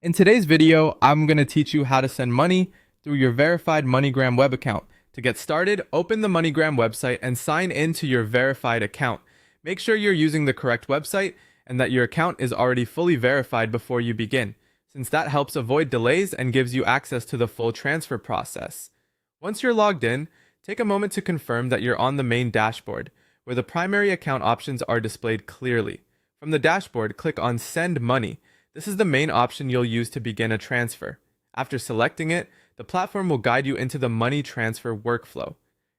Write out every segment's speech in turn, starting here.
In today's video, I'm going to teach you how to send money through your verified MoneyGram web account. To get started, open the MoneyGram website and sign into your verified account. Make sure you're using the correct website and that your account is already fully verified before you begin, since that helps avoid delays and gives you access to the full transfer process. Once you're logged in, take a moment to confirm that you're on the main dashboard, where the primary account options are displayed clearly. From the dashboard, click on Send Money. This is the main option you'll use to begin a transfer. After selecting it, the platform will guide you into the money transfer workflow.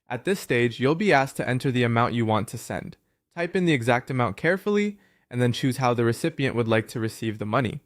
At this stage, you'll be asked to enter the amount you want to send. Type in the exact amount carefully, and then choose how the recipient would like to receive the money.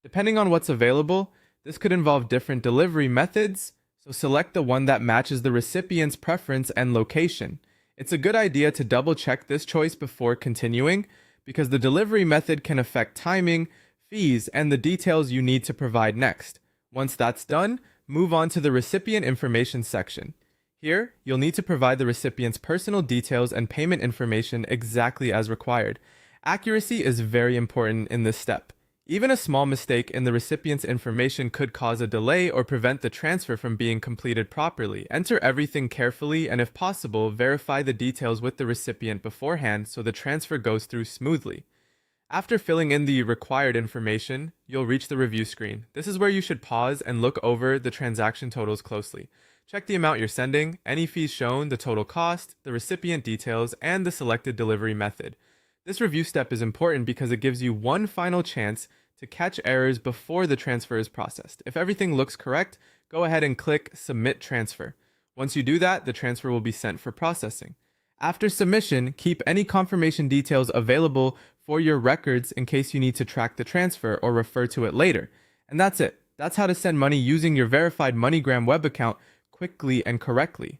Depending on what's available, this could involve different delivery methods, so select the one that matches the recipient's preference and location. It's a good idea to double check this choice before continuing, because the delivery method can affect timing, fees, and the details you need to provide next. Once that's done, move on to the recipient information section. Here, you'll need to provide the recipient's personal details and payment information exactly as required. Accuracy is very important in this step. Even a small mistake in the recipient's information could cause a delay or prevent the transfer from being completed properly. Enter everything carefully and, if possible, verify the details with the recipient beforehand so the transfer goes through smoothly. After filling in the required information, you'll reach the review screen. This is where you should pause and look over the transaction totals closely. Check the amount you're sending, any fees shown, the total cost, the recipient details, and the selected delivery method. This review step is important because it gives you one final chance to catch errors before the transfer is processed. If everything looks correct, go ahead and click Submit Transfer. Once you do that, the transfer will be sent for processing. After submission, keep any confirmation details available for your records in case you need to track the transfer or refer to it later. And that's it. That's how to send money using your verified MoneyGram web account quickly and correctly.